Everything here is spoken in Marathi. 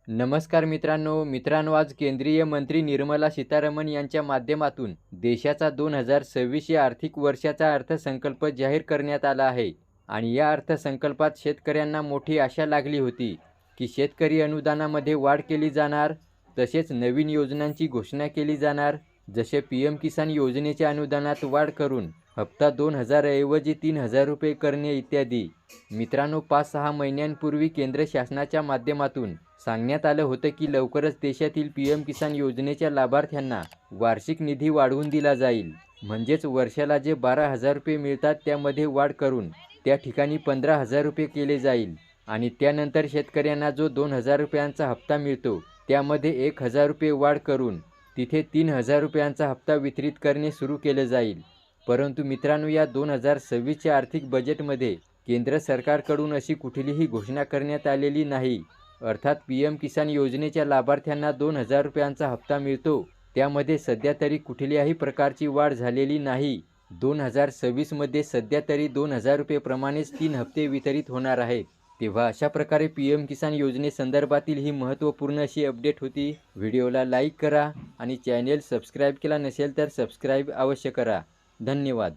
नमस्कार मित्रांनो, आज केंद्रीय मंत्री निर्मला सीतारामन यांच्या माध्यमातून देशाचा 2026 या आर्थिक वर्षाचा अर्थसंकल्प जाहीर करण्यात आला आहे आणि या अर्थसंकल्पात शेतकऱ्यांना मोठी आशा लागली होती की शेतकरी अनुदानामध्ये वाढ केली जाणार, तसेच नवीन योजनांची घोषणा केली जाणार, जसे पीएम किसान योजनेच्या अनुदानात वाढ करून हप्ता 2000 ऐवजी 3000 रुपये करणे इत्यादी। मित्रांनो, 5-6 महिन्यांपूर्वी केंद्र शासनाच्या माध्यमातून सांगण्यात आलं होतं की लवकरच देशातील पीएम किसान योजनेच्या लाभार्थ्यांना वार्षिक निधी वाढवून दिला जाईल, म्हणजेच वर्षाला जे 12,000 रुपये मिळतात त्यामध्ये वाढ करून त्या ठिकाणी 15,000 रुपये केले जाईल आणि त्यानंतर शेतकऱ्यांना जो 2,000 रुपयांचा हप्ता मिळतो त्यामध्ये 1,000 रुपये वाढ करून तिथे 3,000 रुपयांचा हप्ता वितरित करणे सुरू केले जाईल। परंतु मित्रांनो, या 2026च्या आर्थिक बजेटमध्ये केंद्र सरकारकडून अशी कुठलीही घोषणा करण्यात आलेली नाही। अर्थात पीएम किसान योजनेच्या लाभार्थ्यांना 2,000 रुपयांचा हप्ता मिळतो त्यामध्ये सध्या तरी कुठल्याही प्रकारची वाढ झालेली नाही। 2026मध्ये सध्या तरी 2,000 रुपये प्रमाणेच 3 हप्ते वितरित होणार आहेत। तेव्हा अशा प्रकारे पीएम किसान योजनेसंदर्भातील ही महत्त्वपूर्ण अशी अपडेट होती। व्हिडिओला लाईक करा आणि चॅनेल सबस्क्राईब केला नसेल तर सबस्क्राईब अवश्य करा। धन्यवाद।